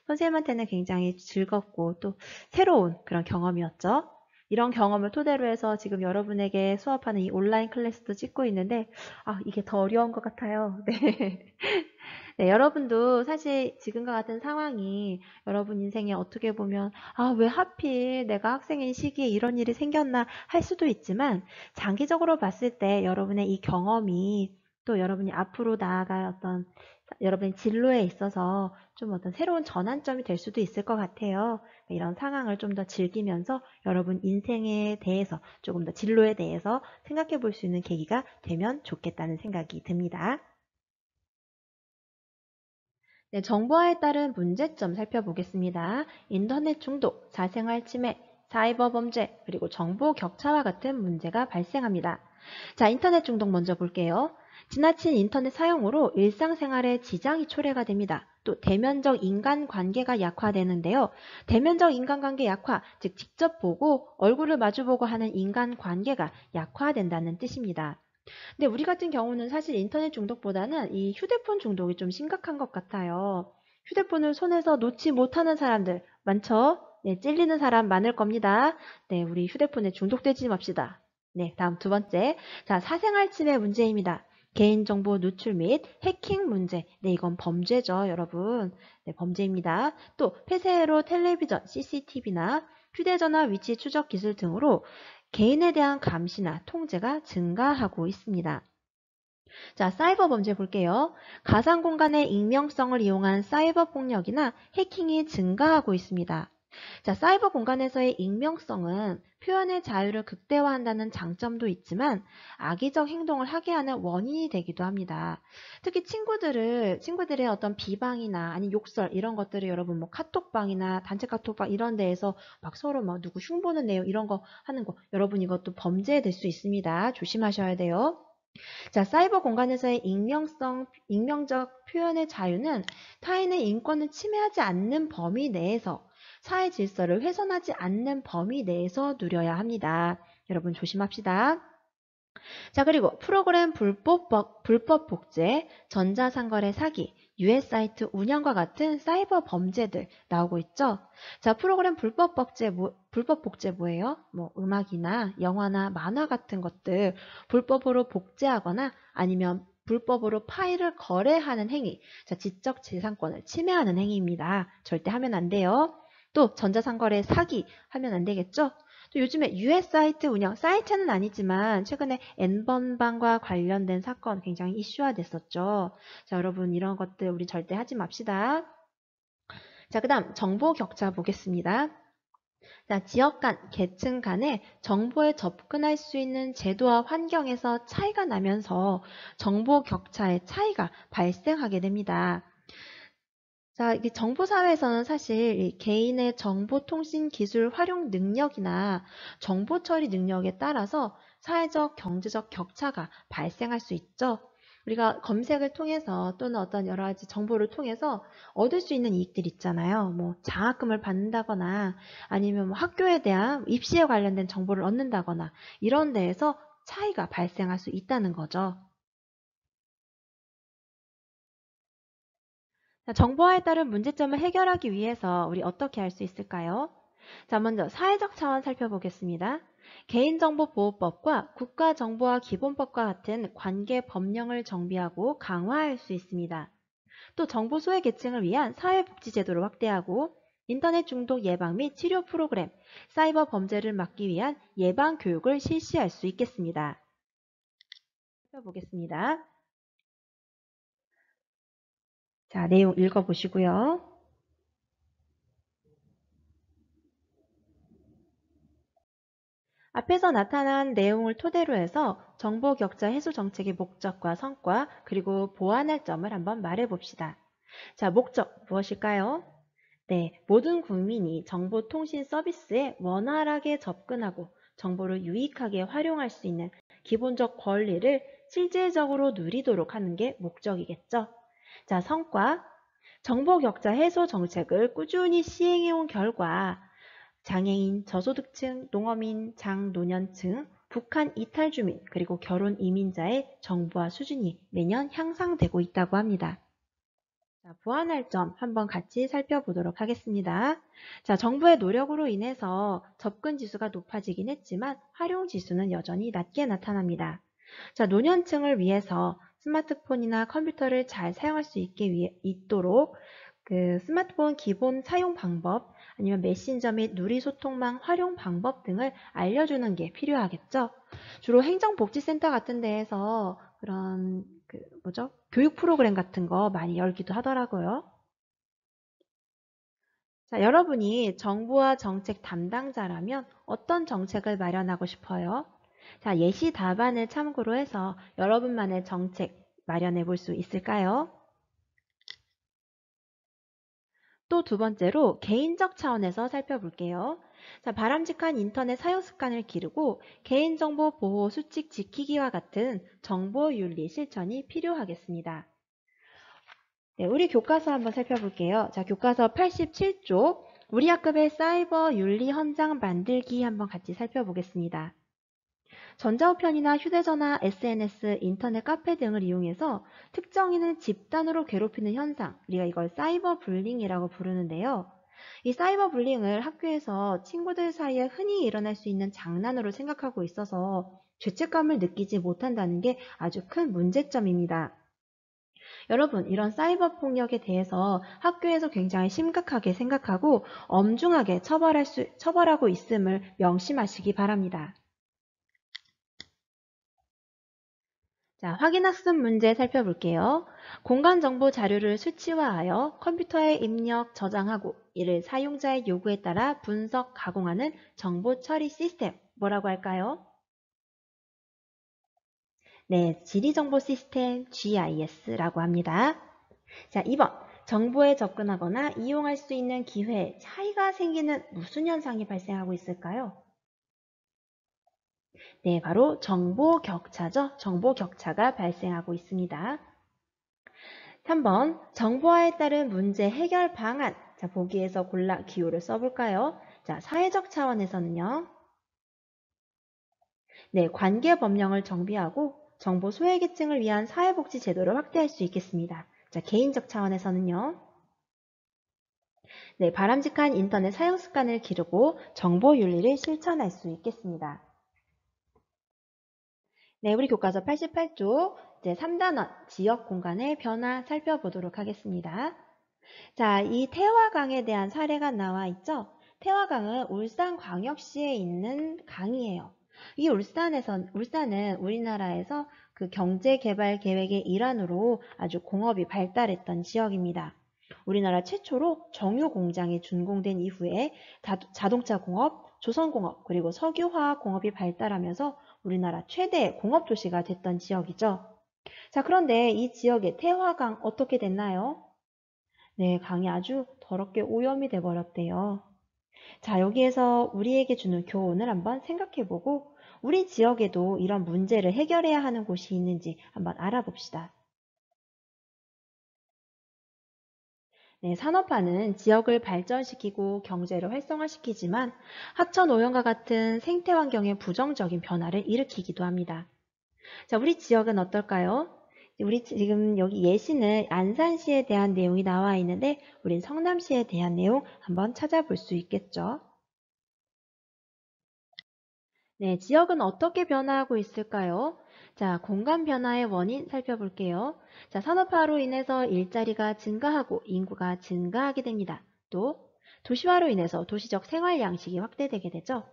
선생님한테는 굉장히 즐겁고 또 새로운 그런 경험이었죠. 이런 경험을 토대로 해서 지금 여러분에게 수업하는 이 온라인 클래스도 찍고 있는데 이게 더 어려운 것 같아요. 네. 네, 여러분도 사실 지금과 같은 상황이 여러분 인생에 어떻게 보면 왜 하필 내가 학생인 시기에 이런 일이 생겼나 할 수도 있지만 장기적으로 봤을 때 여러분의 이 경험이 또 여러분이 앞으로 나아갈 어떤 여러분의 진로에 있어서 좀 어떤 새로운 전환점이 될 수도 있을 것 같아요. 이런 상황을 좀 더 즐기면서 여러분 인생에 대해서 조금 더 진로에 대해서 생각해 볼 수 있는 계기가 되면 좋겠다는 생각이 듭니다. 네, 정보화에 따른 문제점 살펴보겠습니다. 인터넷 중독, 사생활 침해, 사이버 범죄, 그리고 정보 격차와 같은 문제가 발생합니다. 자, 인터넷 중독 먼저 볼게요. 지나친 인터넷 사용으로 일상생활에 지장이 초래가 됩니다. 또 대면적 인간관계가 약화되는데요. 대면적 인간관계 약화, 즉 직접 보고 얼굴을 마주보고 하는 인간관계가 약화된다는 뜻입니다. 근데 우리 같은 경우는 사실 인터넷 중독보다는 이 휴대폰 중독이 좀 심각한 것 같아요. 휴대폰을 손에서 놓지 못하는 사람들 많죠? 네, 찔리는 사람 많을 겁니다. 네, 우리 휴대폰에 중독되지 맙시다. 네, 다음 두 번째. 자, 사생활 침해 문제입니다. 개인정보 누출 및 해킹 문제. 네, 이건 범죄죠, 여러분. 네, 범죄입니다. 또 폐쇄로 텔레비전, CCTV나 휴대전화 위치 추적 기술 등으로 개인에 대한 감시나 통제가 증가하고 있습니다. 자, 사이버 범죄 볼게요. 가상 공간의 익명성을 이용한 사이버 폭력이나 해킹이 증가하고 있습니다. 자, 사이버 공간에서의 익명성은 표현의 자유를 극대화한다는 장점도 있지만 악의적 행동을 하게 하는 원인이 되기도 합니다. 특히 친구들의 어떤 비방이나 아니 욕설 이런 것들을 여러분 뭐 카톡방이나 단체 카톡방 이런 데에서 막 서로 막 누구 흉보는 내용 이런 거 하는 거 여러분 이것도 범죄 될 수 있습니다. 조심하셔야 돼요. 자, 사이버 공간에서의 익명적 표현의 자유는 타인의 인권을 침해하지 않는 범위 내에서 사회 질서를 훼손하지 않는 범위 내에서 누려야 합니다. 여러분 조심합시다. 자, 그리고 프로그램 불법 복제, 전자상거래 사기, 유해 사이트 운영과 같은 사이버 범죄들 나오고 있죠. 자, 프로그램 불법 복제 뭐예요? 뭐 음악이나 영화나 만화 같은 것들 불법으로 복제하거나 아니면 불법으로 파일을 거래하는 행위. 자, 지적 재산권을 침해하는 행위입니다. 절대 하면 안 돼요. 또 전자상거래 사기 하면 안 되겠죠? 또 요즘에 유해 사이트 운영, 사이트는 아니지만 최근에 N번방과 관련된 사건 굉장히 이슈화 됐었죠. 자, 여러분 이런 것들 우리 절대 하지 맙시다. 자, 그 다음 정보 격차 보겠습니다. 자, 지역 간, 계층 간에 정보에 접근할 수 있는 제도와 환경에서 차이가 나면서 정보 격차의 차이가 발생하게 됩니다. 자, 이게 정보사회에서는 사실 이 개인의 정보통신 기술 활용 능력이나 정보 처리 능력에 따라서 사회적, 경제적 격차가 발생할 수 있죠. 우리가 검색을 통해서 또는 어떤 여러 가지 정보를 통해서 얻을 수 있는 이익들 있잖아요. 뭐 장학금을 받는다거나 아니면 뭐 학교에 대한 입시에 관련된 정보를 얻는다거나 이런 데에서 차이가 발생할 수 있다는 거죠. 자, 정보화에 따른 문제점을 해결하기 위해서 우리 어떻게 할 수 있을까요? 자, 먼저 사회적 차원 살펴보겠습니다. 개인정보보호법과 국가정보화 기본법과 같은 관계 법령을 정비하고 강화할 수 있습니다. 또 정보 소외 계층을 위한 사회복지제도를 확대하고 인터넷 중독 예방 및 치료 프로그램, 사이버 범죄를 막기 위한 예방 교육을 실시할 수 있겠습니다. 살펴보겠습니다. 자, 내용 읽어보시고요. 앞에서 나타난 내용을 토대로 해서 정보 격차 해소 정책의 목적과 성과 그리고 보완할 점을 한번 말해봅시다. 자, 목적 무엇일까요? 네, 모든 국민이 정보통신 서비스에 원활하게 접근하고 정보를 유익하게 활용할 수 있는 기본적 권리를 실질적으로 누리도록 하는 게 목적이겠죠. 자, 성과. 정보 격차 해소 정책을 꾸준히 시행해온 결과 장애인, 저소득층, 농어민, 장노년층, 북한 이탈 주민, 그리고 결혼 이민자의 정보화 수준이 매년 향상되고 있다고 합니다. 자, 보완할 점 한번 같이 살펴보도록 하겠습니다. 자, 정부의 노력으로 인해서 접근 지수가 높아지긴 했지만 활용 지수는 여전히 낮게 나타납니다. 자, 노년층을 위해서 스마트폰이나 컴퓨터를 잘 사용할 수 있도록 그 스마트폰 기본 사용 방법 아니면 메신저 및 누리소통망 활용 방법 등을 알려주는 게 필요하겠죠. 주로 행정복지센터 같은 데에서 그런 교육 프로그램 같은 거 많이 열기도 하더라고요. 자, 여러분이 정부와 정책 담당자라면 어떤 정책을 마련하고 싶어요? 자, 예시 답안을 참고로 해서 여러분만의 정책 마련해 볼 수 있을까요? 또 두 번째로 개인적 차원에서 살펴볼게요. 자, 바람직한 인터넷 사용 습관을 기르고 개인정보 보호 수칙 지키기와 같은 정보윤리 실천이 필요하겠습니다. 네, 우리 교과서 한번 살펴볼게요. 자, 교과서 87쪽 우리 학급의 사이버 윤리 헌장 만들기 한번 같이 살펴보겠습니다. 전자우편이나 휴대전화, SNS, 인터넷 카페 등을 이용해서 특정인을 집단으로 괴롭히는 현상, 우리가 이걸 사이버 불링이라고 부르는데요. 이 사이버 불링을 학교에서 친구들 사이에 흔히 일어날 수 있는 장난으로 생각하고 있어서 죄책감을 느끼지 못한다는 게 아주 큰 문제점입니다. 여러분, 이런 사이버 폭력에 대해서 학교에서 굉장히 심각하게 생각하고 엄중하게 처벌하고 있음을 명심하시기 바랍니다. 자, 확인학습 문제 살펴볼게요. 공간정보 자료를 수치화하여 컴퓨터에 입력, 저장하고 이를 사용자의 요구에 따라 분석, 가공하는 정보 처리 시스템, 뭐라고 할까요? 네, 지리정보 시스템 GIS라고 합니다. 자, 2번. 정보에 접근하거나 이용할 수 있는 기회에 차이가 생기는 무슨 현상이 발생하고 있을까요? 네, 바로 정보 격차죠. 정보 격차가 발생하고 있습니다. 3번, 정보화에 따른 문제 해결 방안. 자, 보기에서 골라 기호를 써볼까요? 자, 사회적 차원에서는요. 네, 관계 법령을 정비하고 정보 소외계층을 위한 사회복지 제도를 확대할 수 있겠습니다. 자, 개인적 차원에서는요. 네, 바람직한 인터넷 사용 습관을 기르고 정보 윤리를 실천할 수 있겠습니다. 네, 우리 교과서 88쪽 이제 3단원 지역 공간의 변화 살펴보도록 하겠습니다. 자, 이 태화강에 대한 사례가 나와 있죠? 태화강은 울산광역시에 있는 강이에요. 이 울산은 우리나라에서 그 경제개발 계획의 일환으로 아주 공업이 발달했던 지역입니다. 우리나라 최초로 정유 공장이 준공된 이후에 자동차 공업, 조선공업, 그리고 석유화학 공업이 발달하면서 우리나라 최대 공업도시가 됐던 지역이죠. 자, 그런데 이 지역의 태화강 어떻게 됐나요? 네, 강이 아주 더럽게 오염이 돼버렸대요. 자, 여기에서 우리에게 주는 교훈을 한번 생각해보고 우리 지역에도 이런 문제를 해결해야 하는 곳이 있는지 한번 알아봅시다. 네, 산업화는 지역을 발전시키고 경제를 활성화시키지만 하천 오염과 같은 생태 환경에 부정적인 변화를 일으키기도 합니다. 자, 우리 지역은 어떨까요? 우리 지금 여기 예시는 안산시에 대한 내용이 나와 있는데 우린 성남시에 대한 내용 한번 찾아볼 수 있겠죠. 네, 지역은 어떻게 변화하고 있을까요? 자, 공간 변화의 원인 살펴볼게요. 자, 산업화로 인해서 일자리가 증가하고 인구가 증가하게 됩니다. 또 도시화로 인해서 도시적 생활 양식이 확대되게 되죠.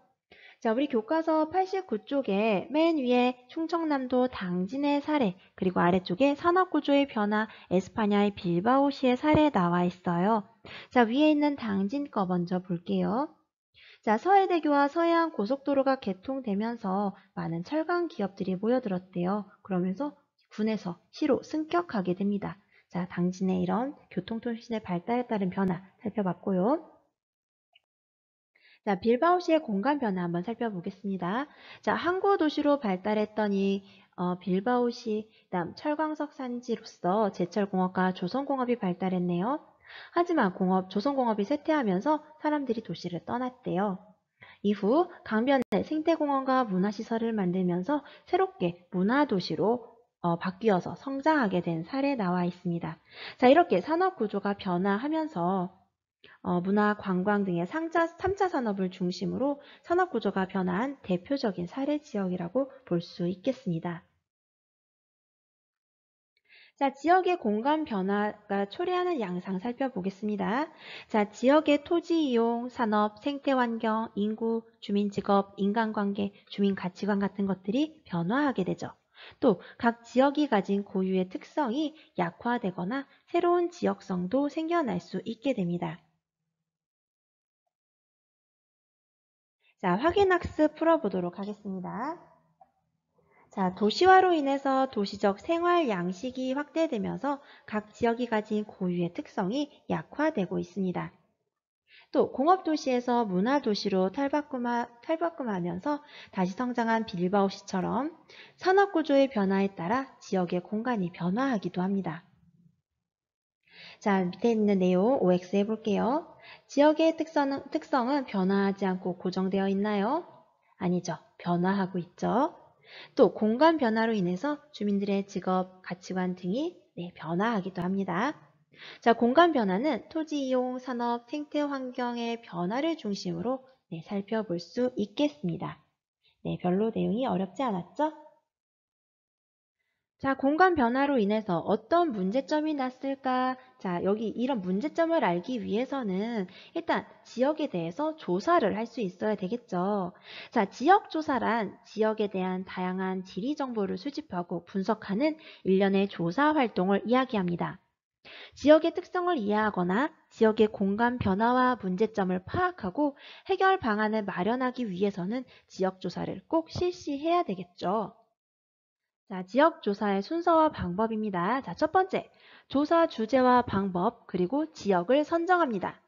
자, 우리 교과서 89쪽에 맨 위에 충청남도 당진의 사례, 그리고 아래쪽에 산업구조의 변화, 에스파냐의 빌바오시의 사례 나와 있어요. 자, 위에 있는 당진 거 먼저 볼게요. 자, 서해대교와 서해안 고속도로가 개통되면서 많은 철강 기업들이 모여들었대요. 그러면서 군에서 시로 승격하게 됩니다. 자, 당진의 이런 교통통신의 발달에 따른 변화 살펴봤고요. 자, 빌바오시의 공간 변화 한번 살펴보겠습니다. 자, 항구 도시로 발달했던 이 빌바오시, 그다음 철광석 산지로서 제철공업과 조선공업이 발달했네요. 하지만 조선공업이 쇠퇴하면서 사람들이 도시를 떠났대요. 이후 강변에 생태공원과 문화시설을 만들면서 새롭게 문화도시로 바뀌어서 성장하게 된 사례 나와 있습니다. 자, 이렇게 산업구조가 변화하면서 문화, 관광 등의 3차 산업을 중심으로 산업구조가 변화한 대표적인 사례 지역이라고 볼 수 있겠습니다. 자, 지역의 공간 변화가 초래하는 양상 살펴보겠습니다. 자, 지역의 토지 이용, 산업, 생태 환경, 인구, 주민 직업, 인간관계, 주민 가치관 같은 것들이 변화하게 되죠. 또 각 지역이 가진 고유의 특성이 약화되거나 새로운 지역성도 생겨날 수 있게 됩니다. 자, 확인학습 풀어보도록 하겠습니다. 자, 도시화로 인해서 도시적 생활 양식이 확대되면서 각 지역이 가진 고유의 특성이 약화되고 있습니다. 또 공업도시에서 문화도시로 탈바꿈하면서 다시 성장한 빌바오시처럼 산업구조의 변화에 따라 지역의 공간이 변화하기도 합니다. 자, 밑에 있는 내용 OX 해볼게요. 지역의 특성은 변화하지 않고 고정되어 있나요? 아니죠. 변화하고 있죠. 또 공간 변화로 인해서 주민들의 직업, 가치관 등이 변화하기도 합니다. 자, 공간 변화는 토지 이용, 산업, 생태 환경의 변화를 중심으로 살펴볼 수 있겠습니다. 별로 내용이 어렵지 않았죠? 자, 공간 변화로 인해서 어떤 문제점이 났을까? 자, 여기 이런 문제점을 알기 위해서는 일단 지역에 대해서 조사를 할 수 있어야 되겠죠. 자, 지역 조사란 지역에 대한 다양한 지리 정보를 수집하고 분석하는 일련의 조사 활동을 이야기합니다. 지역의 특성을 이해하거나 지역의 공간 변화와 문제점을 파악하고 해결 방안을 마련하기 위해서는 지역 조사를 꼭 실시해야 되겠죠. 자, 지역 조사의 순서와 방법입니다. 자, 첫 번째, 조사 주제와 방법, 그리고 지역을 선정합니다.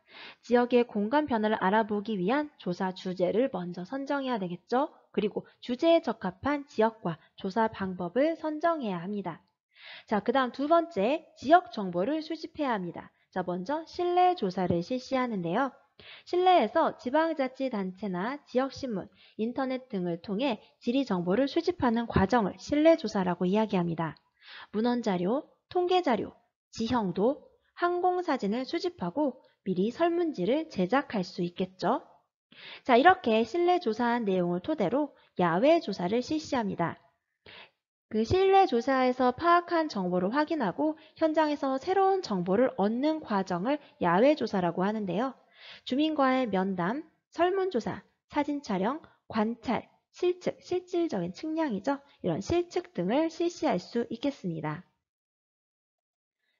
지역의 공간 변화를 알아보기 위한 조사 주제를 먼저 선정해야 되겠죠? 그리고 주제에 적합한 지역과 조사 방법을 선정해야 합니다. 자, 그 다음 두 번째, 지역 정보를 수집해야 합니다. 자, 먼저 실내 조사를 실시하는데요. 실내에서 지방자치단체나 지역신문, 인터넷 등을 통해 지리 정보를 수집하는 과정을 실내조사라고 이야기합니다. 문헌자료, 통계자료, 지형도, 항공사진을 수집하고 미리 설문지를 제작할 수 있겠죠. 자, 이렇게 실내조사한 내용을 토대로 야외조사를 실시합니다. 그 실내조사에서 파악한 정보를 확인하고 현장에서 새로운 정보를 얻는 과정을 야외조사라고 하는데요. 주민과의 면담, 설문조사, 사진 촬영, 관찰, 실측, 실질적인 측량이죠. 이런 실측 등을 실시할 수 있겠습니다.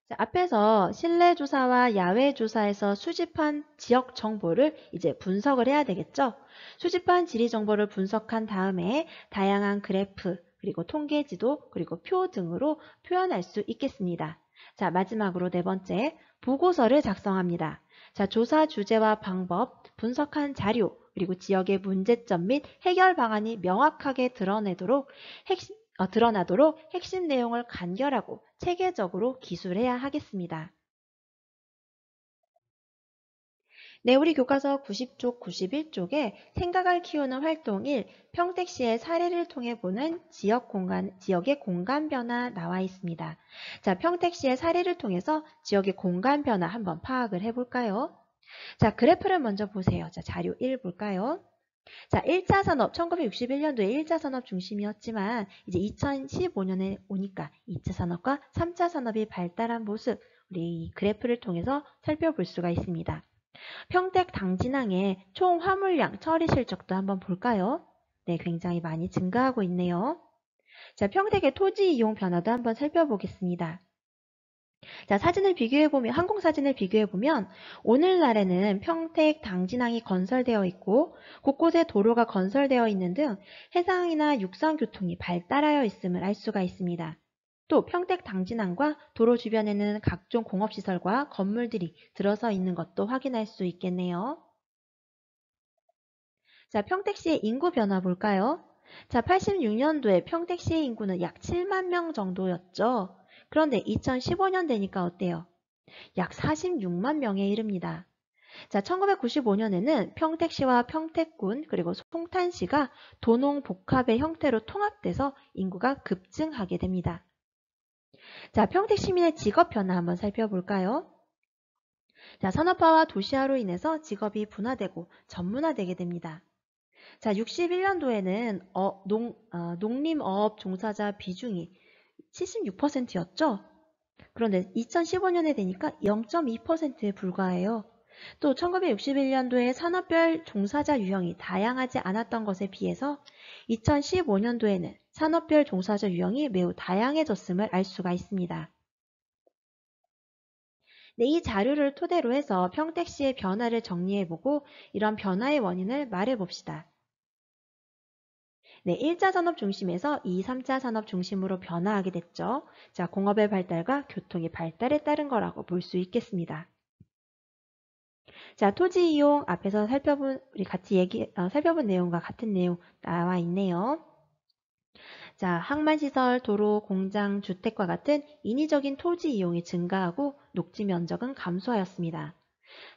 자, 앞에서 실내조사와 야외조사에서 수집한 지역 정보를 이제 분석을 해야 되겠죠. 수집한 지리 정보를 분석한 다음에 다양한 그래프, 그리고 통계지도, 그리고 표 등으로 표현할 수 있겠습니다. 자, 마지막으로 네 번째, 보고서를 작성합니다. 자, 조사 주제와 방법, 분석한 자료, 그리고 지역의 문제점 및 해결 방안이 명확하게 드러나도록 핵심 내용을 간결하고 체계적으로 기술해야 하겠습니다. 네, 우리 교과서 90쪽, 91쪽에 생각을 키우는 활동 1, 평택시의 사례를 통해 보는 지역의 공간 변화 나와 있습니다. 자, 평택시의 사례를 통해서 지역의 공간 변화 한번 파악을 해볼까요? 자, 그래프를 먼저 보세요. 자, 자료 1 볼까요? 자, 1차 산업, 1961년도에 1차 산업 중심이었지만 이제 2015년에 오니까 2차 산업과 3차 산업이 발달한 모습, 우리 이 그래프를 통해서 살펴볼 수가 있습니다. 평택 당진항의 총 화물량 처리 실적도 한번 볼까요? 네, 굉장히 많이 증가하고 있네요. 자, 평택의 토지 이용 변화도 한번 살펴보겠습니다. 자, 항공사진을 비교해보면 오늘날에는 평택 당진항이 건설되어 있고 곳곳에 도로가 건설되어 있는 등 해상이나 육상 교통이 발달하여 있음을 알 수가 있습니다. 또 평택 당진항과 도로 주변에는 각종 공업시설과 건물들이 들어서 있는 것도 확인할 수 있겠네요. 자, 평택시의 인구 변화 볼까요? 자, 86년도에 평택시의 인구는 약 7만 명 정도였죠. 그런데 2015년 되니까 어때요? 약 46만 명에 이릅니다. 자, 1995년에는 평택시와 평택군 그리고 송탄시가 도농복합의 형태로 통합돼서 인구가 급증하게 됩니다. 자, 평택 시민의 직업 변화 한번 살펴볼까요? 자, 산업화와 도시화로 인해서 직업이 분화되고 전문화되게 됩니다. 자, 61년도에는 농림어업 종사자 비중이 76%였죠? 그런데 2015년에 되니까 0.2%에 불과해요. 또 1961년도에 산업별 종사자 유형이 다양하지 않았던 것에 비해서 2015년도에는 산업별 종사자 유형이 매우 다양해졌음을 알 수가 있습니다. 네, 이 자료를 토대로 해서 평택시의 변화를 정리해보고 이런 변화의 원인을 말해봅시다. 네, 1차 산업 중심에서 2, 3차 산업 중심으로 변화하게 됐죠. 자, 공업의 발달과 교통의 발달에 따른 거라고 볼 수 있겠습니다. 자, 토지 이용 앞에서 우리 같이 살펴본 내용과 같은 내용 나와 있네요. 자, 항만시설, 도로, 공장, 주택과 같은 인위적인 토지 이용이 증가하고 녹지 면적은 감소하였습니다.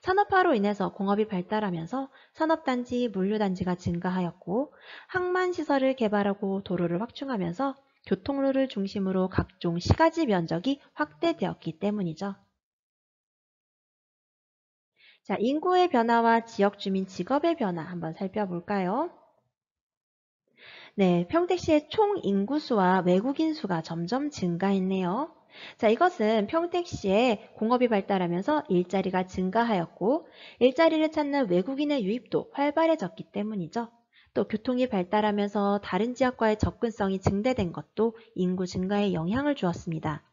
산업화로 인해서 공업이 발달하면서 산업단지, 물류단지가 증가하였고 항만시설을 개발하고 도로를 확충하면서 교통로를 중심으로 각종 시가지 면적이 확대되었기 때문이죠. 자, 인구의 변화와 지역 주민 직업의 변화 한번 살펴볼까요? 네, 평택시의 총 인구수와 외국인 수가 점점 증가했네요. 자, 이것은 평택시에 공업이 발달하면서 일자리가 증가하였고 일자리를 찾는 외국인의 유입도 활발해졌기 때문이죠. 또 교통이 발달하면서 다른 지역과의 접근성이 증대된 것도 인구 증가에 영향을 주었습니다.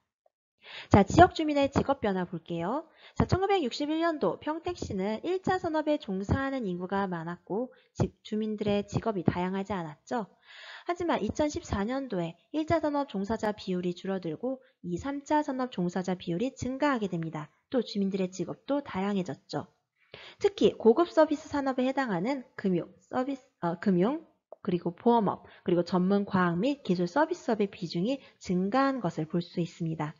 자, 지역 주민의 직업 변화 볼게요. 자, 1961년도 평택시는 1차 산업에 종사하는 인구가 많았고 주민들의 직업이 다양하지 않았죠. 하지만 2014년도에 1차 산업 종사자 비율이 줄어들고 2, 3차 산업 종사자 비율이 증가하게 됩니다. 또 주민들의 직업도 다양해졌죠. 특히 고급 서비스 산업에 해당하는 금융, 그리고 보험업, 그리고 전문 과학 및 기술 서비스업의 비중이 증가한 것을 볼 수 있습니다.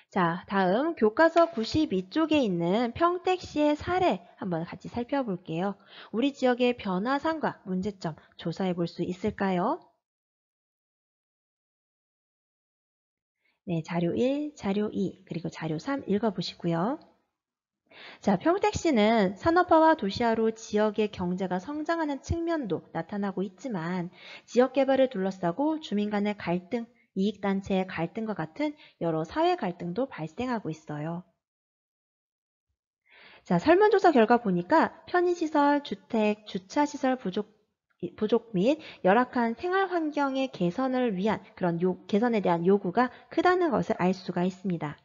자, 다음 교과서 92쪽에 있는 평택시의 사례 한번 같이 살펴볼게요. 우리 지역의 변화상과 문제점 조사해 볼 수 있을까요? 네, 자료 1, 자료 2, 그리고 자료 3 읽어보시고요. 자, 평택시는 산업화와 도시화로 지역의 경제가 성장하는 측면도 나타나고 있지만 지역 개발을 둘러싸고 주민 간의 갈등, 이익단체의 갈등과 같은 여러 사회 갈등도 발생하고 있어요. 자, 설문조사 결과 보니까 편의시설, 주택, 주차시설 부족 및 열악한 생활 환경의 개선을 위한 그런 개선에 대한 요구가 크다는 것을 알 수가 있습니다.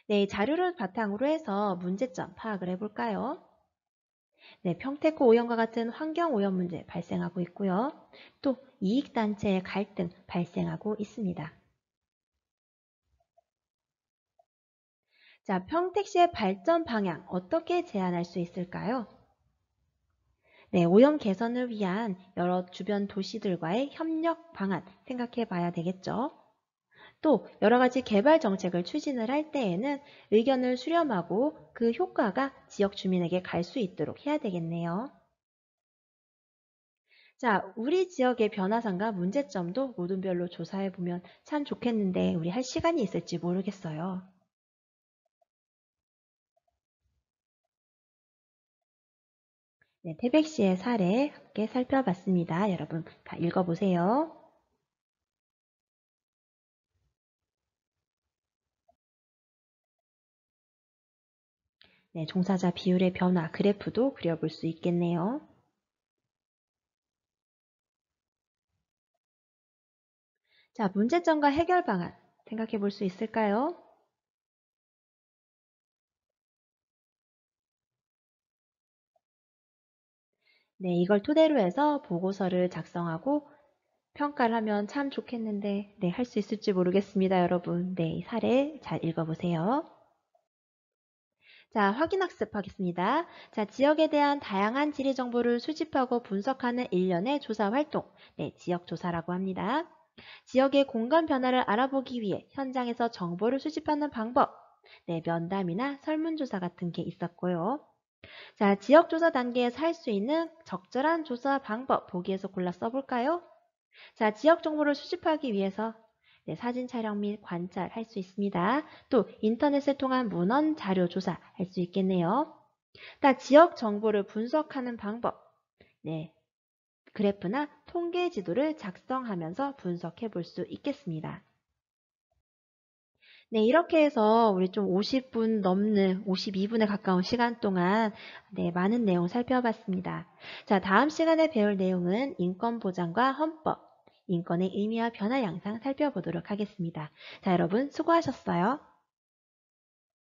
네, 자료를 바탕으로 해서 문제점 파악을 해볼까요? 네, 평택호 오염과 같은 환경 오염 문제 발생하고 있고요. 또 이익단체의 갈등 발생하고 있습니다. 자, 평택시의 발전 방향 어떻게 제안할 수 있을까요? 네, 오염 개선을 위한 여러 주변 도시들과의 협력 방안 생각해 봐야 되겠죠. 또 여러 가지 개발 정책을 추진을 할 때에는 의견을 수렴하고 그 효과가 지역 주민에게 갈 수 있도록 해야 되겠네요. 자, 우리 지역의 변화상과 문제점도 모둠별로 조사해 보면 참 좋겠는데 우리 할 시간이 있을지 모르겠어요. 네, 태백시의 사례 함께 살펴봤습니다. 여러분 다 읽어보세요. 네, 종사자 비율의 변화 그래프도 그려볼 수 있겠네요. 자, 문제점과 해결 방안 생각해 볼 수 있을까요? 네, 이걸 토대로 해서 보고서를 작성하고 평가를 하면 참 좋겠는데, 네, 할 수 있을지 모르겠습니다, 여러분. 네, 이 사례 잘 읽어보세요. 자, 확인학습 하겠습니다. 자, 지역에 대한 다양한 지리 정보를 수집하고 분석하는 일련의 조사 활동, 네, 지역조사라고 합니다. 지역의 공간 변화를 알아보기 위해 현장에서 정보를 수집하는 방법, 네, 면담이나 설문조사 같은 게 있었고요. 자, 지역조사 단계에서 할 수 있는 적절한 조사 방법 보기에서 골라 써볼까요? 자, 지역 정보를 수집하기 위해서 네, 사진 촬영 및 관찰할 수 있습니다. 또 인터넷을 통한 문헌 자료 조사 할 수 있겠네요. 자, 지역 정보를 분석하는 방법. 네, 그래프나 통계 지도를 작성하면서 분석해 볼 수 있겠습니다. 네, 이렇게 해서 우리 좀 50분 넘는 52분에 가까운 시간 동안 네, 많은 내용 살펴봤습니다. 자, 다음 시간에 배울 내용은 인권 보장과 헌법, 인권의 의미와 변화 양상 살펴보도록 하겠습니다. 자, 여러분 수고하셨어요.